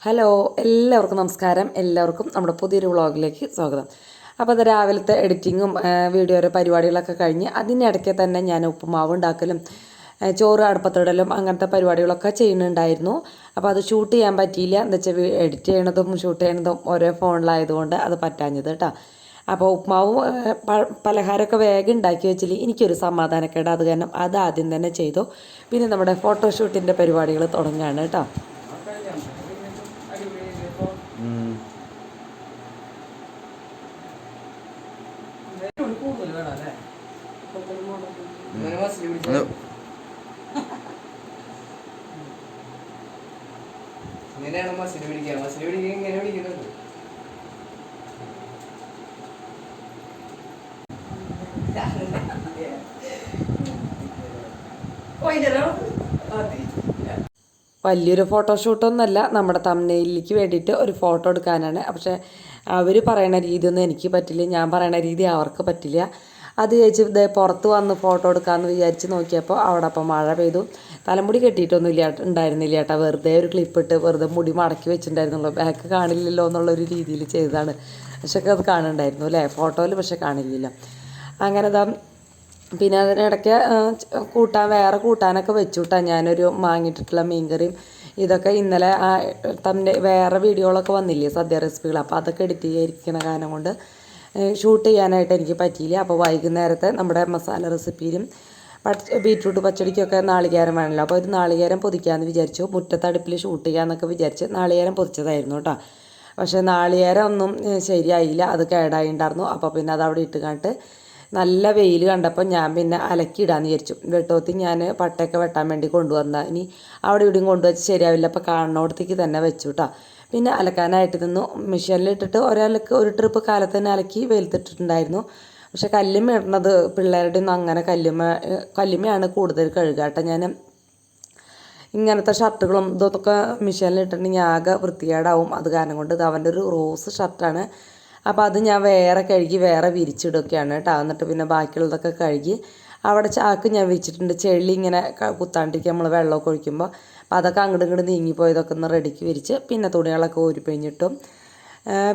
Hello, എല്ലാവർക്കും നമസ്കാരം. എല്ലാവർക്കും നമ്മുടെ പുതിയൊരു വ്ളോഗിലേക്ക് സ്വാഗതം. അപ്പോൾ അത് രാവിലത്തെ എഡിറ്റിങ്ങും വീഡിയോയുടെ പരിപാടികളൊക്കെ കഴിഞ്ഞ് അതിനിടയ്ക്ക് തന്നെ ഞാൻ ഉപ്പുമാവ് ഉണ്ടാക്കലും ചോറ് അടുപ്പത്തിടലും അങ്ങനത്തെ പരിപാടികളൊക്കെ ചെയ്യുന്നുണ്ടായിരുന്നു. അപ്പോൾ അത് ഷൂട്ട് ചെയ്യാൻ പറ്റിയില്ല. എന്താ വെച്ചാൽ എഡിറ്റ് ചെയ്യണതും ഷൂട്ട് ചെയ്യണതും ഒരേ ഫോണിലായതുകൊണ്ട് അത് പറ്റാഞ്ഞത് കേട്ടോ. അപ്പോൾ ഉപ്പുമാവും പലഹാരമൊക്കെ വേഗം ഉണ്ടാക്കി വെച്ചില്ല എനിക്കൊരു സമാധാനക്കേട്. അത് കാരണം അത് ആദ്യം തന്നെ ചെയ്തു. പിന്നെ നമ്മുടെ ഫോട്ടോഷൂട്ടിൻ്റെ പരിപാടികൾ തുടങ്ങുകയാണ് കേട്ടോ. ഇങ്ങനെയാണ് മസിൽ പിടിക്കുക. മസിൽ പിടിക്കുക ഇങ്ങനെ പിടിക്കുന്നത്. വലിയൊരു ഫോട്ടോഷൂട്ടൊന്നുമല്ല, നമ്മുടെ തംബ്നെയിലിലേക്ക് വേണ്ടിയിട്ട് ഒരു ഫോട്ടോ എടുക്കാനാണ്. പക്ഷേ അവർ പറയണ രീതിയൊന്നും എനിക്ക് പറ്റില്ല, ഞാൻ പറയണ രീതി അവർക്ക് പറ്റില്ല. അത് ചോദിച്ച് ഇതേ പുറത്ത് വന്ന് ഫോട്ടോ എടുക്കാമെന്ന് വിചാരിച്ച് നോക്കിയപ്പോൾ അവിടെ അപ്പം മഴ പെയ്തു. തലമുടി കെട്ടിയിട്ടൊന്നും ഉണ്ടായിരുന്നില്ല കേട്ടോ. വെറുതെ ഒരു ക്ലിപ്പിട്ട് വെറുതെ മുടി മടക്കി വെച്ചിട്ടുണ്ടായിരുന്നുള്ളൂ. ബാക്ക് കാണില്ലല്ലോ എന്നുള്ളൊരു രീതിയിൽ ചെയ്തതാണ്. പക്ഷേ അത് കാണുന്നുണ്ടായിരുന്നു അല്ലേ ഫോട്ടോയിൽ, പക്ഷെ കാണില്ലല്ലോ. അങ്ങനെ പിന്നെ അതിനിടയ്ക്ക് വേറെ കൂട്ടാനൊക്കെ വെച്ചു കേട്ടോ. ഞാനൊരു മാങ്ങിയിട്ടിട്ടുള്ള മീൻകറിയും ഇതൊക്കെ ഇന്നലെ വേറെ വീഡിയോകളൊക്കെ വന്നില്ലേ സദ്യ റെസിപ്പികൾ, അപ്പോൾ അതൊക്കെ എഡിറ്റ് ചെയ്തിരിക്കുന്ന കാരണം കൊണ്ട് ഷൂട്ട് ചെയ്യാനായിട്ട് എനിക്ക് പറ്റിയില്ല. അപ്പോൾ വൈകുന്നേരത്തെ നമ്മുടെ മസാല റെസിപ്പിയിലും ബീറ്റ്റൂട്ട് പച്ചടിക്കൊക്കെ നാളികേരം വേണമല്ലോ. അപ്പോൾ ഒരു നാളികേരം പൊതിക്കാമെന്ന് വിചാരിച്ചു. മുറ്റത്തടുപ്പിൽ ഷൂട്ട് ചെയ്യാമെന്നൊക്കെ വിചാരിച്ച് നാളികേരം പൊതിച്ചതായിരുന്നു കേട്ടോ. പക്ഷേ നാളികേരം ഒന്നും ശരിയായില്ല, അത് കേടായി ഉണ്ടായിരുന്നു. അപ്പോൾ പിന്നെ അത് അവിടെ ഇട്ട് കണ്ടിട്ട് നല്ല വെയിൽ കണ്ടപ്പോൾ ഞാൻ പിന്നെ അലക്കിയിടാന്ന് വിചാരിച്ചു. വെട്ടോത്തി ഞാൻ പട്ടയൊക്കെ വെട്ടാൻ വേണ്ടി കൊണ്ടുവന്നാൽ ഇനി അവിടെ ഇവിടെയും കൊണ്ടുവച്ച് ശരിയാവില്ല. അപ്പോൾ കാണുന്നിടത്തേക്ക് തന്നെ വെച്ചു കേട്ടോ. പിന്നെ അലക്കാനായിട്ട് നിന്നു. മെഷീനിലിട്ടിട്ട് ഒരു ട്രിപ്പ് കാലത്ത് തന്നെ അലക്കി വെയിലത്തിട്ടിട്ടുണ്ടായിരുന്നു. പക്ഷെ കല്ലുമ്മ ഇടുന്നത് പിള്ളേരുടെ ഒന്നും അങ്ങനെ കല്ലുമ്മയാണ് കൂടുതൽ കഴുകുക കേട്ടോ. ഞാൻ ഇങ്ങനത്തെ ഷർട്ടുകളും ഇതൊക്കെ മെഷീനിലിട്ടിട്ടുണ്ടെങ്കിൽ ആകെ വൃത്തികേടാവും. അത് കാരണം കൊണ്ട് ഇത് അവൻ്റെ ഒരു റോസ് ഷർട്ടാണ്. അപ്പോൾ അത് ഞാൻ വേറെ കഴുകി വേറെ വിരിച്ചിടുകയൊക്കെയാണ് കേട്ടോ. എന്നിട്ട് പിന്നെ ബാക്കിയുള്ളതൊക്കെ കഴുകി അവിടെ ചാക്ക് ഞാൻ വിരിച്ചിട്ടുണ്ട്. ചെളി ഇങ്ങനെ കുത്താണ്ടിരിക്കുക നമ്മൾ വെള്ളമൊക്കെ ഒഴിക്കുമ്പോൾ. അപ്പോൾ അതൊക്കെ അങ്ങോട്ടും ഇങ്ങോട്ട് നീങ്ങിപ്പോയതൊക്കെ ഒന്ന് റെഡിക്ക് വിരിച്ച് പിന്നെ തുണികളൊക്കെ ഊരിപ്പിഴിഞ്ഞിട്ടും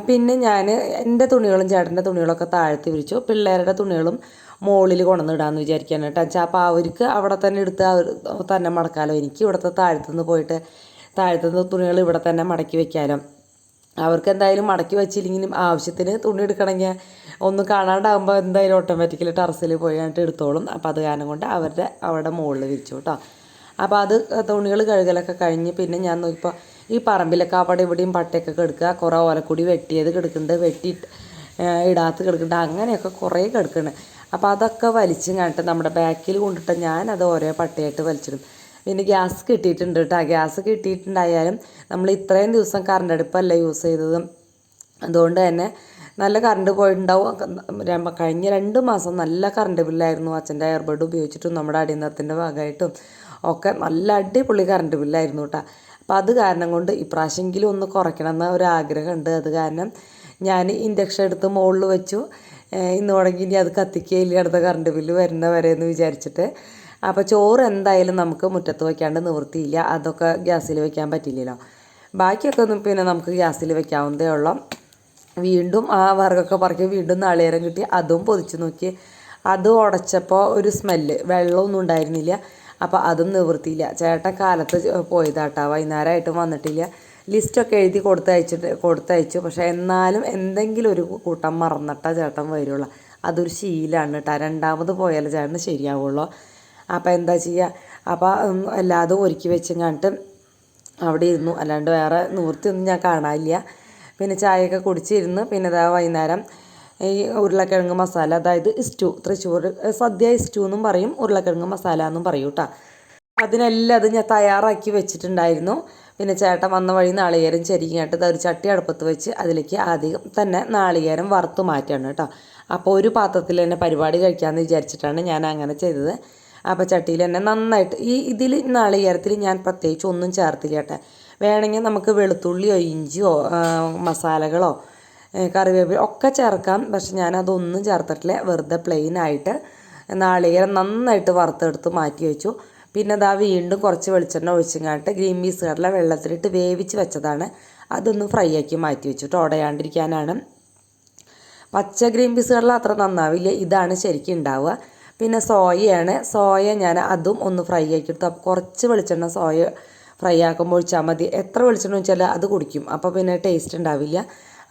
പിന്നെ ഞാൻ എൻ്റെ തുണികളും ചേട്ടൻ്റെ തുണികളൊക്കെ താഴ്ത്തി വിരിച്ചു. പിള്ളേരുടെ തുണികളും മുകളിൽ കൊണ്ടുവന്നിടാമെന്ന് വിചാരിക്കുകയാണ് കേട്ടോ. അപ്പോൾ അവർക്ക് അവിടെ തന്നെ എടുത്ത് തന്നെ മടക്കാമല്ലോ. എനിക്ക് ഇവിടുത്തെ താഴത്തുനിന്ന് പോയിട്ട് താഴത്തുനിന്ന് തുണികൾ ഇവിടെ തന്നെ മടക്കി വെക്കാമല്ലോ. അവർക്ക് എന്തായാലും മടക്കി വെച്ചില്ലെങ്കിലും ആവശ്യത്തിന് തുണി എടുക്കണമെങ്കിൽ ഒന്നും കാണാണ്ടാകുമ്പോൾ എന്തായാലും ഓട്ടോമാറ്റിക്കലി ടെറസിൽ പോയിട്ട് എടുത്തോളും. അപ്പോൾ അത് കാരണം കൊണ്ട് അവിടെ മുകളിൽ വിരിച്ചു കേട്ടോ. അപ്പോൾ അത് തുണികൾ കഴുകലൊക്കെ കഴിഞ്ഞ് പിന്നെ ഞാൻ നോക്കിയപ്പോൾ ഈ പറമ്പിലൊക്കെ അവിടെ ഇവിടെയും പട്ടയൊക്കെ കിടക്കുക, കുറേ ഓലക്കൂടി വെട്ടിയത് കിടക്കുന്നുണ്ട്, ഇടാത്ത് കിടക്കുന്നുണ്ട്, അങ്ങനെയൊക്കെ കുറേ കിടക്കുന്നുണ്ട്. അപ്പോൾ അതൊക്കെ വലിച്ചും കണ്ടിട്ട് നമ്മുടെ ബാക്കിൽ കൊണ്ടിട്ട് ഞാനത് ഓരോ പട്ടയായിട്ട് വലിച്ചിടും. പിന്നെ ഗ്യാസ് കിട്ടിയിട്ടുണ്ട് കേട്ടോ. ഗ്യാസ് കിട്ടിയിട്ടുണ്ടായാലും നമ്മൾ ഇത്രയും ദിവസം കറണ്ട് അടുപ്പല്ല യൂസ് ചെയ്തത്. അതുകൊണ്ട് തന്നെ നല്ല കറണ്ട് പോയിട്ടുണ്ടാവും. കഴിഞ്ഞ 2 മാസം നല്ല കറണ്ട് ബില്ലായിരുന്നു. അച്ഛൻ്റെ എയർബഡ് ഉപയോഗിച്ചിട്ടും നമ്മുടെ അടിയന്തരത്തിൻ്റെ ഭാഗമായിട്ടും ഒക്കെ നല്ല അടിപൊളി കറണ്ട് ബില്ലായിരുന്നു കേട്ടോ. അപ്പോൾ അത് കാരണം കൊണ്ട് ഇപ്രാവശ്യമെങ്കിലും ഒന്ന് കുറയ്ക്കണമെന്ന ഒരു ആഗ്രഹമുണ്ട്. അത് കാരണം ഞാൻ ഇൻഡക്ഷൻ എടുത്ത് മുകളിൽ വെച്ചു. ഇന്ന് തുടങ്ങി ഇനി അത് കത്തിക്കുകയില്ല അടുത്ത കറണ്ട് ബില്ല് വരുന്ന വരെ എന്ന് വിചാരിച്ചിട്ട്. അപ്പോൾ ചോറ് എന്തായാലും നമുക്ക് മുറ്റത്ത് വയ്ക്കാണ്ട് നിവൃത്തിയില്ല. അതൊക്കെ ഗ്യാസിൽ വെക്കാൻ പറ്റില്ലല്ലോ. ബാക്കിയൊക്കെ ഒന്നും പിന്നെ നമുക്ക് ഗ്യാസിൽ വെക്കാവുന്നതേ ഉള്ളൂ. വീണ്ടും ആ വിറകൊക്കെ പറക്കി വീണ്ടും നാളികേരം കിട്ടി, അതും പൊതിച്ച് നോക്കി. അത് ഉടച്ചപ്പോൾ ഒരു സ്മെല്ല്, വെള്ളമൊന്നും ഉണ്ടായിരുന്നില്ല. അപ്പോൾ അതും നിവൃത്തിയില്ല. ചേട്ടൻ കാലത്ത് പോയതാട്ടോ, വൈകുന്നേരമായിട്ടും വന്നിട്ടില്ല. ലിസ്റ്റൊക്കെ എഴുതി കൊടുത്തയച്ചു. പക്ഷേ എന്നാലും എന്തെങ്കിലും ഒരു കൂട്ടം മറന്നിട്ടാ ചേട്ടൻ വരുള്ളൂ. അതൊരു ശീലമാണ് കേട്ടോ. രണ്ടാമത് പോയാലേ ചേട്ടന് ശരിയാവുള്ളൂ. അപ്പോൾ എന്താ ചെയ്യുക. അപ്പോൾ എല്ലാതും ഒരുക്കി വെച്ചും കണ്ടിട്ട് അവിടെ ഇരുന്നു. അല്ലാണ്ട് വേറെ നിവൃത്തിയൊന്നും ഞാൻ കാണാനില്ല. പിന്നെ ചായയൊക്കെ കുടിച്ചിരുന്നു. പിന്നെ ഇതാ വൈകുന്നേരം ഈ ഉരുളക്കിഴങ്ങ് മസാല, അതായത് തൃശ്ശൂർ സദ്യ എന്നും പറയും, ഉരുളക്കിഴങ്ങ് മസാല എന്നും പറയും കേട്ടോ. അതിനെല്ലാം അത് ഞാൻ തയ്യാറാക്കി വെച്ചിട്ടുണ്ടായിരുന്നു. പിന്നെ ചേട്ടൻ വന്ന വഴി നാളികേരം ചെരിഞ്ഞിട്ട് ഒരു ചട്ടി അടുപ്പത്ത് വെച്ച് അതിലേക്ക് ആദ്യം തന്നെ നാളികേരം വറുത്ത് മാറ്റുകയാണ് കേട്ടോ. അപ്പോൾ ഒരു പാത്രത്തിൽ തന്നെ പരിപാടി കഴിക്കാമെന്ന് വിചാരിച്ചിട്ടാണ് ഞാൻ അങ്ങനെ ചെയ്തത്. അപ്പോൾ ചട്ടിയിൽ തന്നെ നന്നായിട്ട് ഇതിൽ നാളികേരത്തിൽ ഞാൻ പ്രത്യേകിച്ച് ഒന്നും ചേർത്തില്ല കേട്ടോ. വേണമെങ്കിൽ നമുക്ക് വെളുത്തുള്ളിയോ ഇഞ്ചിയോ മസാലകളോ കറിവേപ്പില ഒക്കെ ചേർക്കാം. പക്ഷെ ഞാനതൊന്നും ചേർത്തിട്ടില്ല. വെറുതെ പ്ലെയിനായിട്ട് നാളികേരം നന്നായിട്ട് വറുത്തെടുത്ത് മാറ്റി വെച്ചു. പിന്നെ അതാ വീണ്ടും കുറച്ച് വെളിച്ചെണ്ണ ഒഴിച്ചിങ്ങാട്ട് ഗ്രീൻ പീസ് കടല വെള്ളത്തിലിട്ട് വേവിച്ച് വെച്ചതാണ്. അതൊന്ന് ഫ്രൈ ആക്കി മാറ്റി വെച്ചിട്ട് ഉടയാണ്ടിരിക്കാനാണ്. പച്ച ഗ്രീൻ പീസ് കടല അത്ര നന്നാവില്ല, ഇതാണ് ശരിക്കും ഉണ്ടാവുക. പിന്നെ സോയയാണ്. സോയ ഞാൻ അതും ഒന്ന് ഫ്രൈ ആക്കി എടുത്തു. അപ്പോൾ കുറച്ച് വെളിച്ചെണ്ണ സോയ ഫ്രൈ ആക്കുമ്പോൾ ഒഴിച്ചാൽ മതി. എത്ര വെളിച്ചെണ്ണ ഒഴിച്ചാൽ അത് കുടിക്കും, അപ്പോൾ പിന്നെ ടേസ്റ്റ് ഉണ്ടാവില്ല.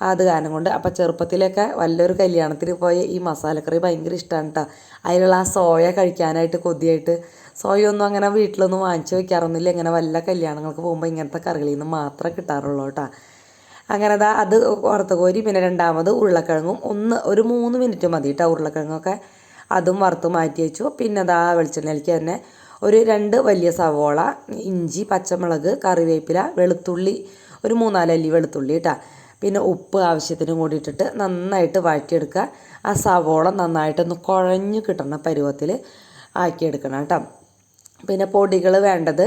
അത് കാരണം കൊണ്ട് അപ്പോൾ ചെറുപ്പത്തിലൊക്കെ വല്ലൊരു കല്യാണത്തിന് പോയ ഈ മസാലക്കറി ഭയങ്കര ഇഷ്ടമാണ് കേട്ടോ. അതിലുള്ള ആ സോയ കഴിക്കാനായിട്ട് കൊതിയായിട്ട്. സോയ ഒന്നും അങ്ങനെ വീട്ടിലൊന്നും വാങ്ങിച്ച് വയ്ക്കാറൊന്നുമില്ല. ഇങ്ങനെ വല്ല കല്യാണങ്ങൾക്ക് പോകുമ്പോൾ ഇങ്ങനത്തെ കറികളിൽ നിന്ന് മാത്രമേ കിട്ടാറുള്ളൂ കേട്ടോ. അങ്ങനെ അത് വറുത്ത് കോരി പിന്നെ രണ്ടാമത് ഉരുളക്കിഴങ്ങും ഒരു 3 മിനിറ്റ് മതി കേട്ടോ ഉരുളക്കിഴങ്ങൊക്കെ. അതും വറുത്ത് മാറ്റി വെച്ചു. പിന്നെ വെളിച്ചെണ്ണയിലേക്ക് തന്നെ ഒരു 2 വലിയ സവോള, ഇഞ്ചി, പച്ചമുളക്, കറിവേപ്പില, വെളുത്തുള്ളി ഒരു 3-4 അല്ലി വെളുത്തുള്ളി കേട്ടോ. പിന്നെ ഉപ്പ് ആവശ്യത്തിന് കൂടി ഇട്ടിട്ട് നന്നായിട്ട് വഴറ്റിയെടുക്കുക. ആ സവോള നന്നായിട്ടൊന്ന് കുഴഞ്ഞു കിട്ടുന്ന പരുവത്തിൽ ആക്കിയെടുക്കണം കേട്ടോ. പിന്നെ പൊടികൾ വേണ്ടത്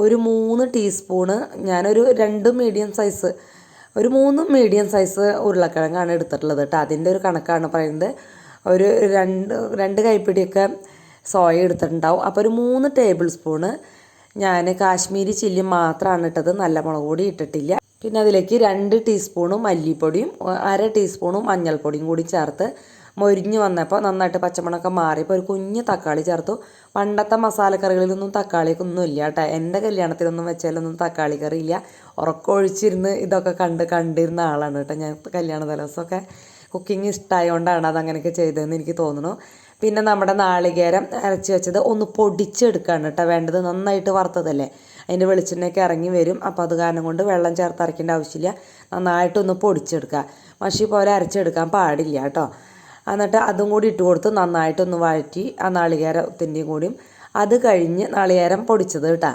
ഒരു 3 ടീസ്പൂണ്, ഞാനൊരു 2 മീഡിയം സൈസ്, ഒരു 3 മീഡിയം സൈസ് ഉരുളക്കിഴങ്ങാണ് എടുത്തിട്ടുള്ളത് കേട്ടോ. അതിൻ്റെ ഒരു കണക്കാണ് പറയുന്നത്. ഒരു 2 കൈപ്പിടിയൊക്കെ സോയ എടുത്തിട്ടുണ്ടാവും. അപ്പോൾ ഒരു 3 ടേബിൾ സ്പൂണ് ഞാൻ കാശ്മീരി ചില്ലി മാത്രമാണ് ഇട്ടത്, നല്ല മുളക് പൊടി ഇട്ടിട്ടില്ല. പിന്നെ അതിലേക്ക് 2 ടീസ്പൂണും മല്ലിപ്പൊടിയും 1/2 ടീസ്പൂണും മഞ്ഞൾപ്പൊടിയും കൂടി ചേർത്ത് മൊരിഞ്ഞ് വന്നപ്പോൾ നന്നായിട്ട് പച്ചമണമൊക്കെ മാറിയപ്പോൾ ഒരു കുഞ്ഞ് തക്കാളി ചേർത്തു. പണ്ടത്തെ മസാലക്കറികളിലൊന്നും തക്കാളിയൊക്കെ ഒന്നും ഇല്ല കേട്ടോ. എൻ്റെ കല്യാണത്തിലൊന്നും വെച്ചാലൊന്നും തക്കാളി കറി ഇല്ല. ഉറക്കമൊഴിച്ചിരുന്ന് ഇതൊക്കെ കണ്ടിരുന്ന ആളാണ് കേട്ടോ ഞാൻ. കല്യാണ ദിവസമൊക്കെ കുക്കിംഗ് ഇഷ്ടമായതുകൊണ്ടാണ് അതങ്ങനെയൊക്കെ ചെയ്തതെന്ന് എനിക്ക് തോന്നുന്നു. പിന്നെ നമ്മുടെ നാളികേരം അരച്ച് വെച്ചത് ഒന്ന് പൊടിച്ചെടുക്കുകയാണ് കേട്ടോ വേണ്ടത്. നന്നായിട്ട് വറുത്തതല്ലേ, അതിൻ്റെ വെളിച്ചെണ്ണയൊക്കെ ഇറങ്ങി വരും. അപ്പോൾ അത് കാരണം കൊണ്ട് വെള്ളം ചേർത്ത് അരയ്ക്കേണ്ട ആവശ്യമില്ല. നന്നായിട്ടൊന്ന് പൊടിച്ചെടുക്കുക, മഷി പോലെ അരച്ചെടുക്കാൻ പാടില്ല കേട്ടോ. എന്നിട്ട് അതും കൂടി ഇട്ട് കൊടുത്ത് നന്നായിട്ടൊന്ന് വഴറ്റി ആ നാളികേരത്തിൻ്റെയും കൂടിയും. അത് കഴിഞ്ഞ് നാളികേരം പൊടിച്ചത് കേട്ടോ.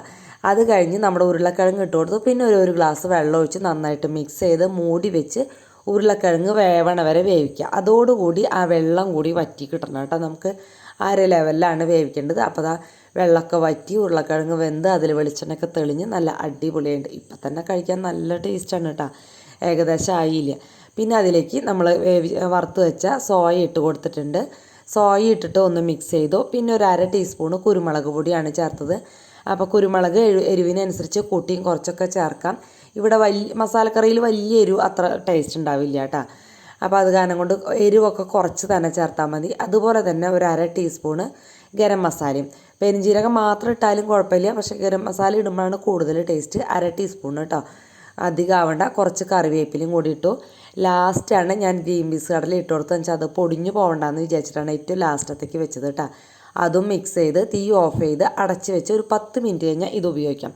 അത് കഴിഞ്ഞ് നമ്മുടെ ഉരുളക്കിഴങ്ങ് ഇട്ട് കൊടുത്തു. പിന്നെ ഒരു ഗ്ലാസ് വെള്ളം ഒഴിച്ച് നന്നായിട്ട് മിക്സ് ചെയ്ത് മൂടി വെച്ച് ഉരുളക്കിഴങ്ങ് വേവണ വരെ വേവിക്കുക. അതോടുകൂടി ആ വെള്ളം കൂടി വറ്റി കിട്ടണം കേട്ടോ. നമുക്ക് ലെവലിലാണ് വേവിക്കേണ്ടത്. അപ്പോൾ വെള്ളമൊക്കെ വറ്റി ഉരുളക്കിഴങ്ങ് വെന്ത് അതിൽ വെളിച്ചെണ്ണയൊക്കെ തെളിഞ്ഞ് നല്ല അടിപൊളിയുണ്ട്. ഇപ്പം തന്നെ കഴിക്കാൻ നല്ല ടേസ്റ്റാണ് കേട്ടോ. ഏകദേശം ആയില്ല. പിന്നെ അതിലേക്ക് നമ്മൾ വറുത്ത് വെച്ച സോയ ഇട്ട് കൊടുത്തിട്ടുണ്ട്. സോയ ഇട്ടിട്ട് ഒന്ന് മിക്സ് ചെയ്തു. പിന്നെ ഒരു 1/2 ടീസ്പൂണ് കുരുമുളക് പൊടിയാണ് ചേർത്തത്. അപ്പോൾ കുരുമുളക് എരിവിനനുസരിച്ച് കൂട്ടിയും കുറച്ചൊക്കെ ചേർക്കാം. ഇവിടെ മസാലക്കറിയിൽ വലിയ എരിവ് അത്ര ടേസ്റ്റ് ഉണ്ടാവില്ല കേട്ടോ. അപ്പോൾ അത് കാരണം കൊണ്ട് എരിവൊക്കെ കുറച്ച് തന്നെ ചേർത്താൽ മതി. അതുപോലെ തന്നെ ഒരു 1/2 ടീസ്പൂണ് ഗരം മസാലയും. പെരിഞ്ജീരകം മാത്രം ഇട്ടാലും കുഴപ്പമില്ല, പക്ഷേ ഗരം മസാല ഇടുമ്പോഴാണ് കൂടുതൽ ടേസ്റ്റ്. 1/2 ടീസ്പൂൺ കേട്ടോ, അധികം ആവണ്ട. കുറച്ച് കറിവേപ്പിലയും കൂടി ഇട്ടു. ലാസ്റ്റാണ് ഞാൻ ഗ്രീൻ പീസ് കടല ഇട്ട് കൊടുത്തതെന്ന് വെച്ചാൽ അത് പൊടിഞ്ഞു പോകണ്ടെന്ന് വിചാരിച്ചിട്ടാണ് ഏറ്റവും ലാസ്റ്റത്തേക്ക് വെച്ചത് കേട്ടോ. അതും മിക്സ് ചെയ്ത് തീ ഓഫ് ചെയ്ത് അടച്ച് വെച്ച് ഒരു 10 മിനിറ്റ് കഴിഞ്ഞാൽ ഇത് ഉപയോഗിക്കാം.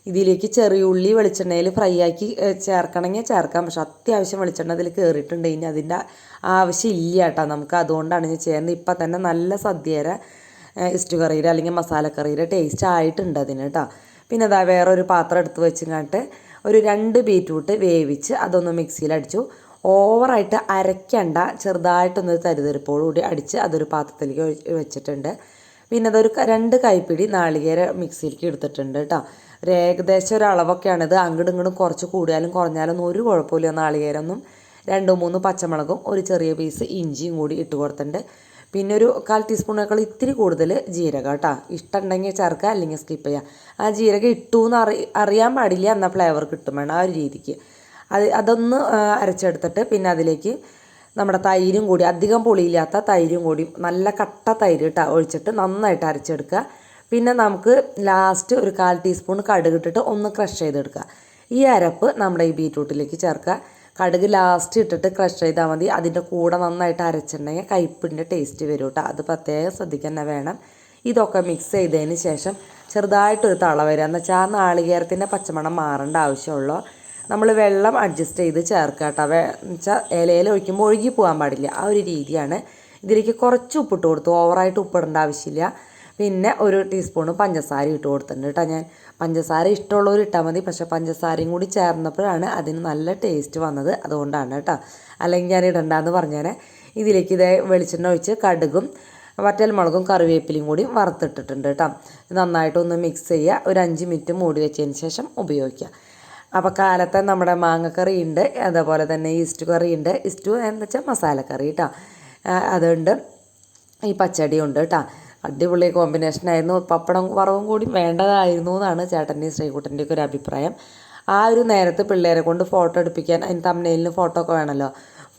ഇതിലേക്ക് ചെറിയ ഉള്ളി വെളിച്ചെണ്ണയിൽ ഫ്രൈ ആക്കി ചേർക്കണമെങ്കിൽ ചേർക്കാം, പക്ഷെ അത്യാവശ്യം വെളിച്ചെണ്ണ അതിൽ കയറിയിട്ടുണ്ട്. ഇനി അതിൻ്റെ ആവശ്യമില്ല കേട്ടോ നമുക്ക്. അതുകൊണ്ടാണ് ഞാൻ ചെയ്യുന്നത്. ഇപ്പം തന്നെ നല്ല സദ്യയുടെ ഇസ്റ്റു കറിയുടെ അല്ലെങ്കിൽ മസാലക്കറിയുടെ ടേസ്റ്റ് ആയിട്ടുണ്ട് അതിന് കേട്ടോ. പിന്നെ വേറൊരു പാത്രം എടുത്ത് വെച്ചിങ്ങാട്ട് ഒരു 2 ബീറ്റ്റൂട്ട് വേവിച്ച് അതൊന്ന് മിക്സിയിൽ അടിച്ചു. ഓവറായിട്ട് അരയ്ക്കണ്ട, ചെറുതായിട്ടൊന്ന് തരിതരിപ്പോടുകൂടി അടിച്ച് അതൊരു പാത്രത്തിലേക്ക് വെച്ചിട്ടുണ്ട്. പിന്നെ അതൊരു 2 കൈപ്പിടി നാളികേര മിക്സിയിലേക്ക് എടുത്തിട്ടുണ്ട് കേട്ടോ. ഏകദേശം ഒരു അളവൊക്കെയാണിത്. അങ്ങോട്ടും ഇങ്ങോട്ടും കുറച്ച് കൂടിയാലും കുറഞ്ഞാലൊന്നും ഒരു കുഴപ്പമില്ല. നാളികേരമൊന്നും 2-3 പച്ചമുളകും ഒരു ചെറിയ പീസ് ഇഞ്ചിയും കൂടി ഇട്ട് കൊടുത്തിട്ടുണ്ട്. പിന്നെ ഒരു 1/4 ടീസ്പൂണേക്കാൾ ഇത്തിരി കൂടുതൽ ജീരകം കേട്ടോ. ഇഷ്ടമുണ്ടെങ്കിൽ ചേർക്കുക, അല്ലെങ്കിൽ സ്കിപ്പ് ചെയ്യുക. ആ ജീരകം ഇട്ടു എന്ന് അറിയാൻ പാടില്ല, എന്നാൽ ഫ്ലേവർ കിട്ടും വേണം ആ ഒരു രീതിക്ക്. അതൊന്ന് അരച്ചെടുത്തിട്ട് പിന്നെ അതിലേക്ക് നമ്മുടെ തൈരും കൂടി, അധികം പുളിയില്ലാത്ത തൈരും കൂടി, നല്ല കട്ട തൈര് കേട്ടോ ഒഴിച്ചിട്ട് നന്നായിട്ട് അരച്ചെടുക്കുക. പിന്നെ നമുക്ക് ലാസ്റ്റ് ഒരു 1/4 ടീസ്പൂൺ കടുക് ഇട്ടിട്ട് ഒന്ന് ക്രഷ് ചെയ്തെടുക്കുക. ഈ അരപ്പ് നമ്മുടെ ഈ ബീറ്റ്റൂട്ടിലേക്ക് ചേർക്കുക. കടുക് ലാസ്റ്റ് ഇട്ടിട്ട് ക്രഷ് ചെയ്താൽ മതി. അതിൻ്റെ കൂടെ നന്നായിട്ട് അരച്ചിട്ടുണ്ടെങ്കിൽ കയ്പ്പിൻ്റെ ടേസ്റ്റ് വരും കേട്ടോ. അത് പ്രത്യേകം ശ്രദ്ധിക്കുക തന്നെ വേണം. ഇതൊക്കെ മിക്സ് ചെയ്തതിന് ശേഷം ചെറുതായിട്ടൊരു തള വരിക എന്ന് വെച്ചാൽ ആ നാളികേരത്തിൻ്റെ പച്ചമണം മാറേണ്ട ആവശ്യമുള്ളൂ. നമ്മൾ വെള്ളം അഡ്ജസ്റ്റ് ചെയ്ത് ചേർക്കുക കേട്ടോ. വെച്ചാൽ ഇലയിൽ ഒഴിക്കുമ്പോൾ ഒഴുകി പോകാൻ പാടില്ല, ആ ഒരു രീതിയാണ്. ഇതിലേക്ക് കുറച്ച് ഉപ്പിട്ട് കൊടുത്തു, ഓവറായിട്ട് ഉപ്പിടേണ്ട ആവശ്യമില്ല. പിന്നെ ഒരു ടീസ്പൂണ് പഞ്ചസാര ഇട്ട് കൊടുത്തിട്ടുണ്ട് കേട്ടോ. ഞാൻ പഞ്ചസാര ഇഷ്ടമുള്ളവർ ഇട്ടാൽ മതി, പക്ഷേ പഞ്ചസാരയും കൂടി ചേർന്നപ്പോഴാണ് അതിന് നല്ല ടേസ്റ്റ് വന്നത്, അതുകൊണ്ടാണ് കേട്ടോ. അല്ലെങ്കിൽ ഞാൻ ഇടണ്ടെന്ന് പറഞ്ഞാൽ. ഇതിലേക്ക് വെളിച്ചെണ്ണ ഒഴിച്ച് കടുകും വറ്റൽമുളകും കറിവേപ്പിലയും കൂടി വറുത്തിട്ടിട്ടുണ്ട് കേട്ടോ. നന്നായിട്ടൊന്ന് മിക്സ് ചെയ്യുക. ഒരു 5 മിനിറ്റ് മൂടി വെച്ചതിന് ശേഷം ഉപയോഗിക്കുക. അപ്പോൾ കാലത്തെ നമ്മുടെ മാങ്ങക്കറി ഉണ്ട്, അതേപോലെ തന്നെ ഇസ്റ്റു കറി ഉണ്ട്. ഇസ്റ്റു എന്ന് വെച്ചാൽ മസാലക്കറി കേട്ടോ, അതുണ്ട്. ഈ പച്ചടി ഉണ്ട് കേട്ടോ. അടിപൊളി കോമ്പിനേഷനായിരുന്നു. പപ്പടം വറവും കൂടി വേണ്ടതായിരുന്നു എന്നാണ് ചേട്ടൻ്റെയും ശ്രീകുട്ടൻ്റെയൊക്കെ ഒരു അഭിപ്രായം. ആ ഒരു നേരത്ത് പിള്ളേരെ കൊണ്ട് ഫോട്ടോ എടുപ്പിക്കാൻ, അതിന് തമ്മിലിന് ഫോട്ടോ ഒക്കെ വേണമല്ലോ,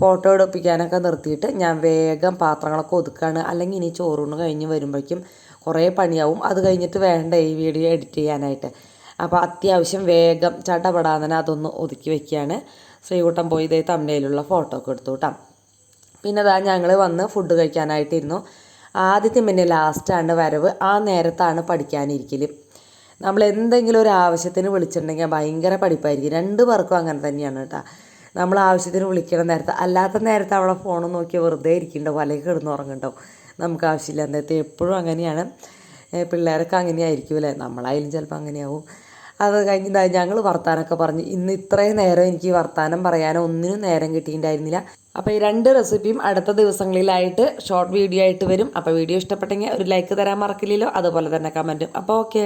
ഫോട്ടോ എടുപ്പിക്കാനൊക്കെ നിർത്തിയിട്ട് ഞാൻ വേഗം പാത്രങ്ങളൊക്കെ ഒതുക്കുകയാണ്. അല്ലെങ്കിൽ ഇനി ചോറൂണ് കഴിഞ്ഞ് വരുമ്പോഴേക്കും കുറേ പണിയാവും. അത് കഴിഞ്ഞിട്ട് വേണ്ട ഈ വീഡിയോ എഡിറ്റ് ചെയ്യാനായിട്ട്. അപ്പോൾ അത്യാവശ്യം വേഗം ചടപടാതെ അതൊന്ന് ഒതുക്കി വയ്ക്കുകയാണ്. ശ്രീകുട്ടൻ പോയി ഇതേ തമ്മിലുള്ള ഫോട്ടോ ഒക്കെ എടുത്തു കേട്ടോ. പിന്നെ അതാ ഞങ്ങൾ വന്ന് ഫുഡ് കഴിക്കാനായിട്ടിരുന്നു. ആദ്യത്തെ പിന്നെ ലാസ്റ്റാണ് വരവ്. ആ നേരത്താണ് പഠിക്കാനിരിക്കൽ. നമ്മൾ എന്തെങ്കിലും ഒരു ആവശ്യത്തിന് വിളിച്ചിട്ടുണ്ടെങ്കിൽ ഭയങ്കര പഠിപ്പായിരിക്കും. രണ്ടു പേർക്കും അങ്ങനെ തന്നെയാണ് കേട്ടോ. നമ്മൾ ആവശ്യത്തിന് വിളിക്കണം നേരത്തെ, അല്ലാത്ത നേരത്തെ അവളെ ഫോൺ നോക്കി വെറുതെ ഇരിക്കുന്നുണ്ടാവും, അല്ലെങ്കിൽ കിടന്നുറങ്ങുന്നുണ്ടാവും. നമുക്ക് ആവശ്യമില്ല നേരത്തെ. എപ്പോഴും അങ്ങനെയാണ്. പിള്ളേരൊക്കെ അങ്ങനെയായിരിക്കും അല്ലേ, നമ്മളായാലും ചിലപ്പോൾ അങ്ങനെയാവും. അത് കഴിഞ്ഞ് ഞങ്ങൾ വർത്താനമൊക്കെ പറഞ്ഞ് ഇന്ന് ഇത്രയും നേരം എനിക്ക് വർത്താനം പറയാനോ ഒന്നിനും നേരം കിട്ടിയിട്ടുണ്ടായിരുന്നില്ല. അപ്പോൾ ഈ 2 റെസിപ്പിയും അടുത്ത ദിവസങ്ങളിലായിട്ട് ഷോർട്ട് വീഡിയോ ആയിട്ട് വരും. അപ്പോൾ വീഡിയോ ഇഷ്ടപ്പെട്ടെങ്കിൽ ഒരു ലൈക്ക് തരാൻ മറക്കില്ലല്ലോ, അതുപോലെ തന്നെ കമൻറ്റും. അപ്പോൾ ഓക്കെ.